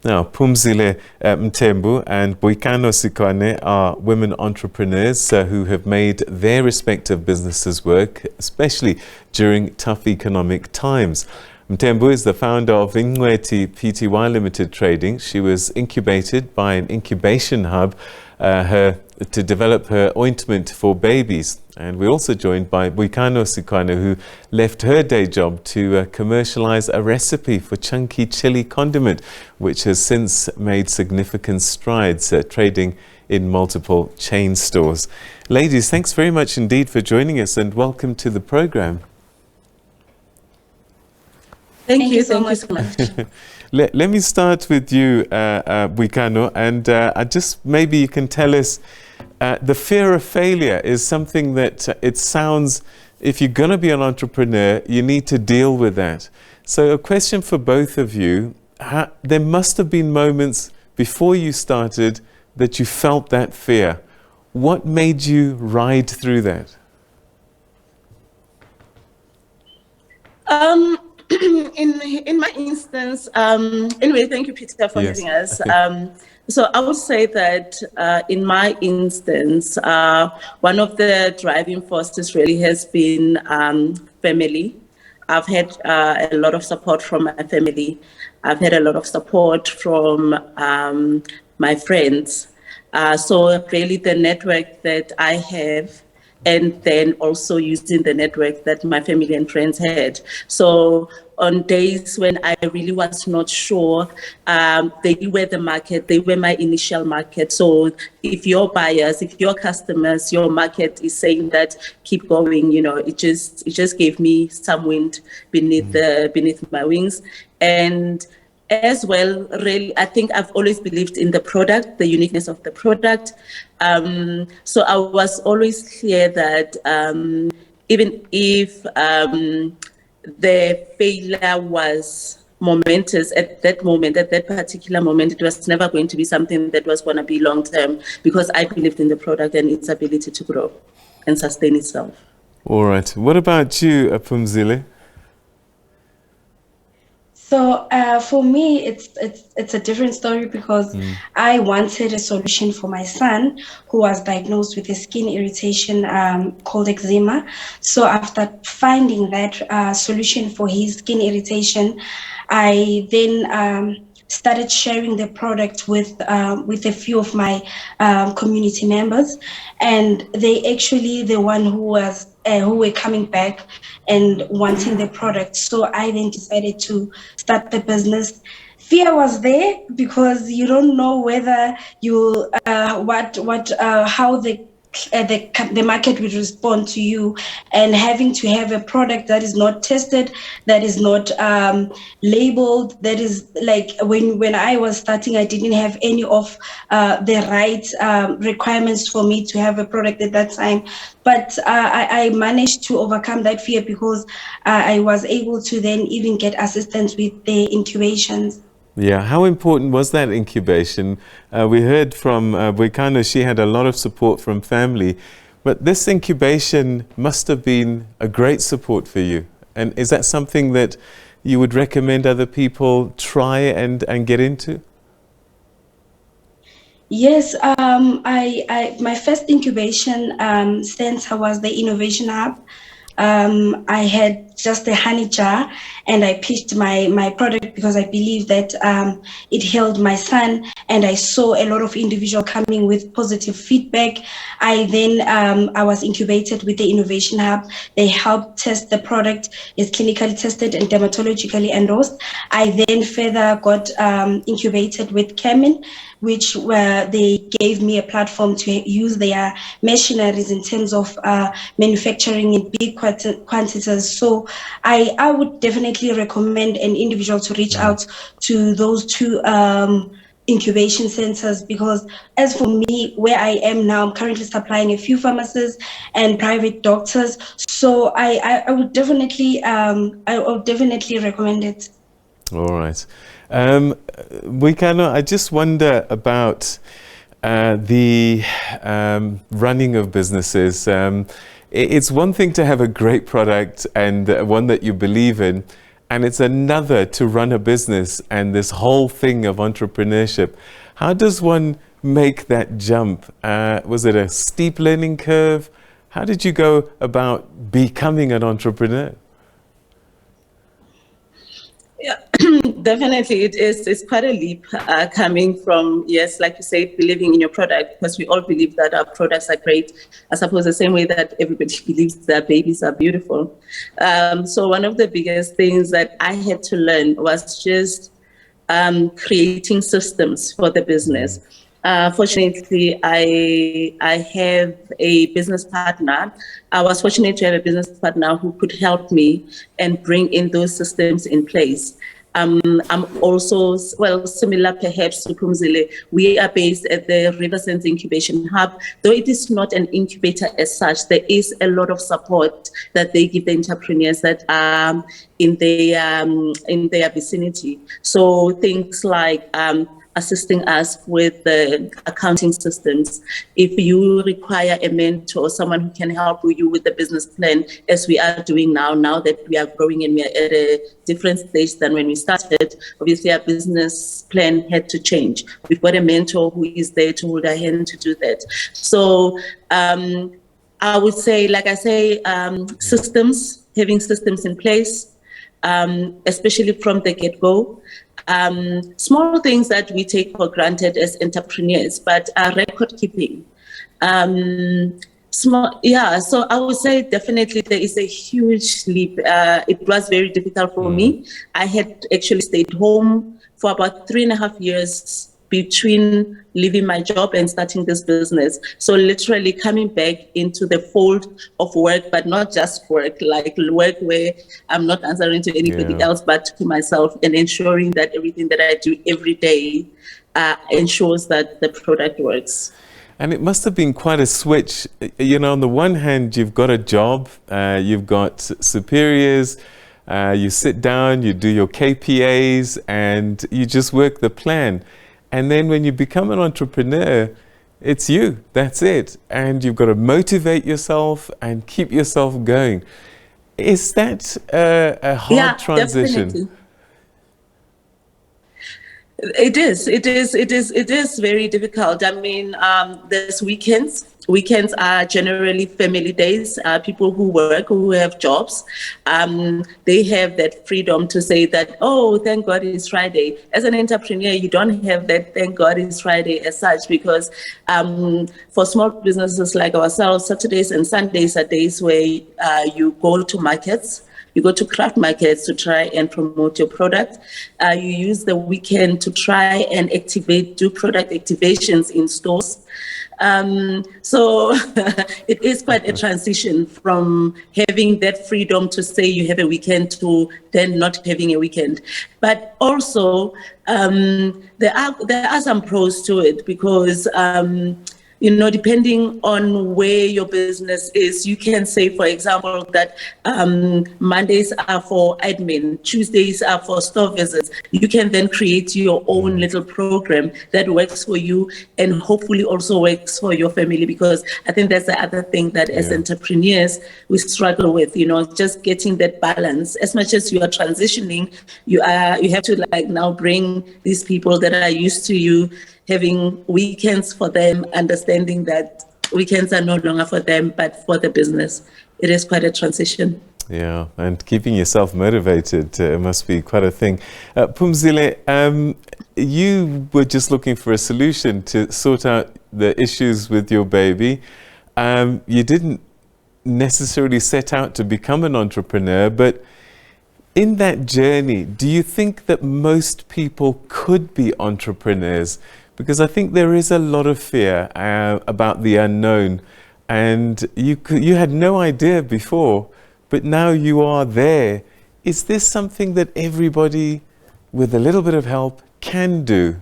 Now, Phumzile Mthembu and Boikano Sikwane are women entrepreneurs who have made their respective businesses work, especially during tough economic times. Mthembu is the founder of Ingcweti Pty Limited Trading. She was incubated by an incubation hub to develop her ointment for babies. And we're also joined by Boikano Sikwane, who left her day job to commercialise a recipe for chunky chili condiment, which has since made significant strides, trading in multiple chain stores. Ladies, thanks very much indeed for joining us, and welcome to the programme. Thank you so much. Let me start with you, Boikano, and just maybe you can tell us, the fear of failure is something that it sounds, if you're going to be an entrepreneur, you need to deal with that. So a question for both of you, there must have been moments before you started that you felt that fear. What made you ride through that? In my instance, anyway, thank you, Peter, for having us. So I would say that in my instance, one of the driving forces really has been family. I've had a lot of support from my family. I've had a lot of support from my friends. So really the network that I have, and then also using the network that my family and friends had. So on days when I really was not sure, they were the market, they were my initial market. So if your buyers, if your customers, your market is saying that keep going, you know, it just gave me some wind beneath my wings. And as well, really, I think I've always believed in the product, the uniqueness of the product. So I was always clear that even if the failure was momentous at that moment, at that particular moment, it was never going to be something that was going to be long term, because I believed in the product and its ability to grow and sustain itself. All right. What about you, Phumzile? So for me, it's a different story, because I wanted a solution for my son, who was diagnosed with a skin irritation called eczema. So after finding that solution for his skin irritation, I then started sharing the product with a few of my community members, and they actually the one who were coming back and wanting the product. So I then decided to start the business. Fear was there, because you don't know whether you how the market will respond to you, and having to have a product that is not tested, that is not labeled, that is like when I was starting, I didn't have any of the right requirements for me to have a product at that time. But I managed to overcome that fear, because I was able to then even get assistance with the incubations. Yeah, how important was that incubation? We heard from Boikano, she had a lot of support from family, but this incubation must have been a great support for you. And is that something that you would recommend other people try and get into? Yes, my first incubation center was the Innovation Hub. I had just a honey jar, and I pitched my product because I believe that it held my son, and I saw a lot of individuals coming with positive feedback. I was incubated with the Innovation Hub. They helped test the product. It's clinically tested and dermatologically endorsed. I then further got incubated with Kemin, which they gave me a platform to use their machineries in terms of manufacturing in big quantities. So I would definitely recommend an individual to reach out to those two incubation centers, because as for me, where I am now, I'm currently supplying a few pharmacies and private doctors. So I would definitely recommend it. All right. Boikano, I just wonder about the running of businesses. It's one thing to have a great product and one that you believe in, and it's another to run a business and this whole thing of entrepreneurship. How does one make that jump? Was it a steep learning curve? How did you go about becoming an entrepreneur? Yeah, definitely it is. It's quite a leap coming from, yes, like you say, believing in your product, because we all believe that our products are great. I suppose the same way that everybody believes that babies are beautiful. So one of the biggest things that I had to learn was just creating systems for the business. Fortunately, I have a business partner. I was fortunate to have a business partner who could help me and bring in those systems in place. I'm also, well, similar perhaps to Phumzile. We are based at the Riversense Incubation Hub. Though it is not an incubator as such, there is a lot of support that they give the entrepreneurs that are in their vicinity. So things like assisting us with the accounting systems. If you require a mentor or someone who can help you with the business plan, as we are doing now that we are growing and we are at a different stage than when we started, obviously our business plan had to change. We've got a mentor who is there to hold our hand to do that. So I would say, like I say, systems, having systems in place, especially from the get-go. Small things that we take for granted as entrepreneurs, but record keeping. So I would say definitely there is a huge leap. It was very difficult for me. I had actually stayed home for about 3.5 years between leaving my job and starting this business. So literally coming back into the fold of work, but not just work, like work where I'm not answering to anybody else, but to myself, and ensuring that everything that I do every day ensures that the product works. And it must have been quite a switch. You know, on the one hand, you've got a job, you've got superiors, you sit down, you do your KPAs, and you just work the plan. And then when you become an entrepreneur, it's you, that's it. And you've got to motivate yourself and keep yourself going. Is that a hard transition? Definitely. It is very difficult. I mean, there's weekends. Weekends are generally family days. People who work, who have jobs, they have that freedom to say that, oh, thank God it's Friday. As an entrepreneur, you don't have that thank God it's Friday as such, because for small businesses like ourselves, Saturdays and Sundays are days where you go to markets. You go to craft markets to try and promote your product. You use the weekend to try and do product activations in stores. So it is quite a transition from having that freedom to say you have a weekend to then not having a weekend. But also there are some pros to it, because you know, depending on where your business is, you can say, for example, that Mondays are for admin, Tuesdays are for store visits. You can then create your own little program that works for you and hopefully also works for your family, because I think that's the other thing that as entrepreneurs we struggle with, you know, just getting that balance. As much as you are transitioning, you have to like now bring these people that are used to you having weekends for them, understanding that weekends are no longer for them, but for the business. It is quite a transition. Yeah, and keeping yourself motivated must be quite a thing. Phumzile, you were just looking for a solution to sort out the issues with your baby. You didn't necessarily set out to become an entrepreneur, but in that journey, do you think that most people could be entrepreneurs? Because I think there is a lot of fear about the unknown, and you had no idea before, but now you are there. Is this something that everybody with a little bit of help can do?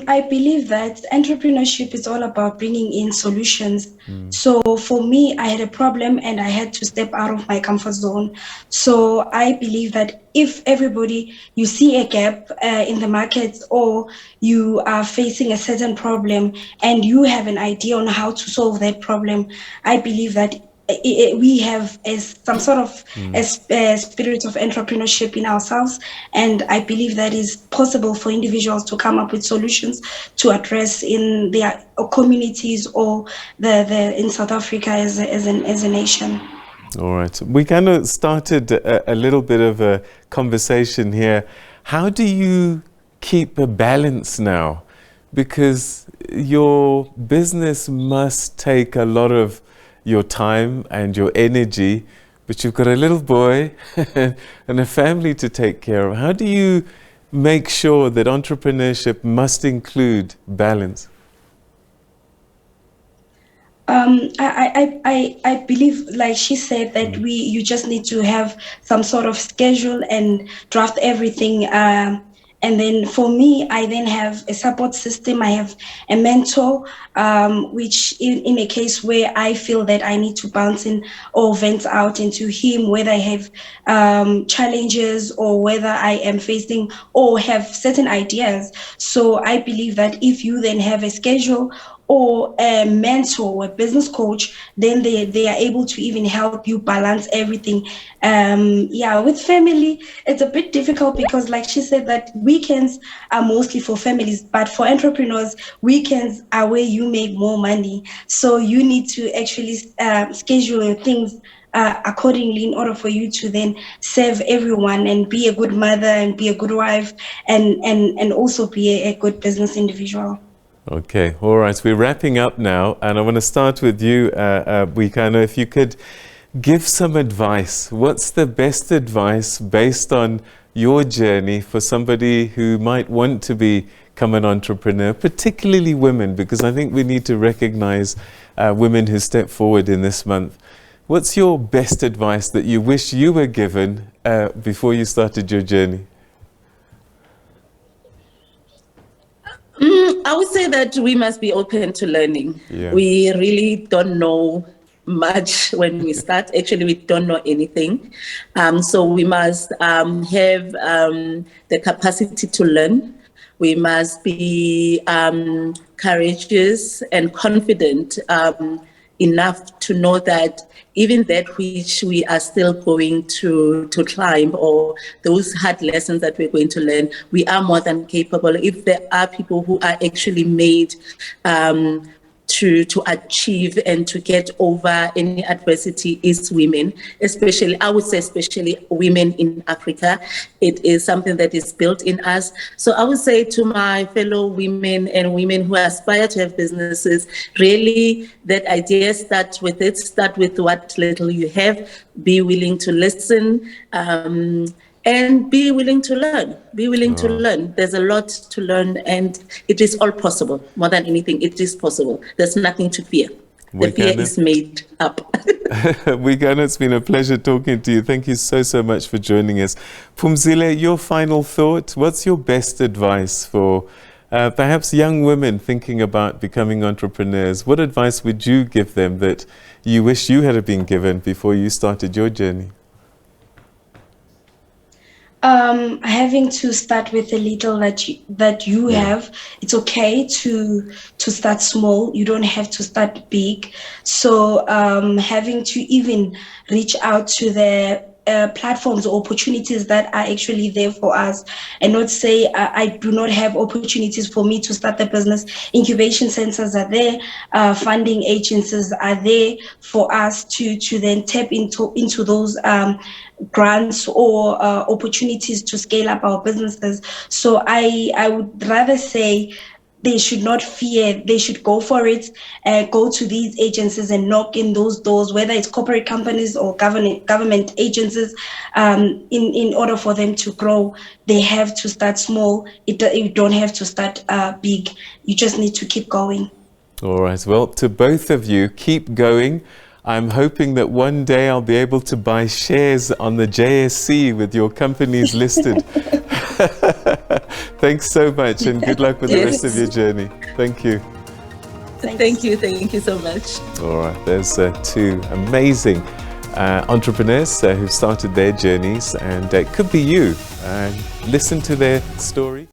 I believe that entrepreneurship is all about bringing in solutions. So for me, I had a problem and I had to step out of my comfort zone. So I believe that if everybody, you see a gap in the market, or you are facing a certain problem and you have an idea on how to solve that problem, I believe that we have some sort of a spirit of entrepreneurship in ourselves, and I believe that is possible for individuals to come up with solutions to address in their communities or in South Africa as a nation. All right. We kind of started a little bit of a conversation here. How do you keep a balance now? Because your business must take a lot of your time and your energy, but you've got a little boy and a family to take care of. How do you make sure that entrepreneurship must include balance? I believe, like she said, that you just need to have some sort of schedule and draft everything. And then for me, I then have a support system. I have a mentor, which in a case where I feel that I need to bounce in or vent out into him, whether I have challenges or whether I am facing or have certain ideas. So I believe that if you then have a schedule or a mentor or a business coach, then they are able to even help you balance everything. With family, it's a bit difficult because, like she said, that weekends are mostly for families, but for entrepreneurs, weekends are where you make more money. So you need to actually schedule your things accordingly in order for you to then serve everyone and be a good mother and be a good wife and also be a good business individual. Okay, all right. We're wrapping up now, and I want to start with you, Boikano. If you could give some advice. What's the best advice based on your journey for somebody who might want to become an entrepreneur, particularly women, because I think we need to recognize women who step forward in this month. What's your best advice that you wish you were given before you started your journey? I would say that we must be open to learning. Yeah. We really don't know much when we start. Actually, we don't know anything. So we must have the capacity to learn. We must be courageous and confident enough to know that even that which we are still going to climb, or those hard lessons that we're going to learn, we are more than capable. If there are people who are actually made to achieve and to get over any adversity, is women, especially, I would say especially women in Africa. It is something that is built in us. So I would say to my fellow women and women who aspire to have businesses, really that idea, start with it, start with what little you have, be willing to listen, and be willing to learn. Be willing to learn. There's a lot to learn, and it is all possible. More than anything, it is possible. There's nothing to fear. The fear is made up. Boikano, it's been a pleasure talking to you. Thank you so much for joining us. Phumzile, your final thought. What's your best advice for perhaps young women thinking about becoming entrepreneurs? What advice would you give them that you wish you had been given before you started your journey? Having to start with a little that you have. It's okay to start small. You don't have to start big. So having to even reach out to the platforms or opportunities that are actually there for us, and not say I do not have opportunities for me to start the business. Incubation centers are there, funding agencies are there for us to then tap into those grants or opportunities to scale up our businesses. So I would rather say they should not fear, they should go for it, go to these agencies and knock in those doors, whether it's corporate companies or government agencies. In order for them to grow, they have to start small. You don't have to start big. You just need to keep going. All right. Well, to both of you, keep going. I'm hoping that one day I'll be able to buy shares on the JSE with your companies listed. Thanks so much, and good luck with the rest of your journey. Thank you. Thank you so much. All right, there's two amazing entrepreneurs who've started their journeys, and it could be you. Listen to their story.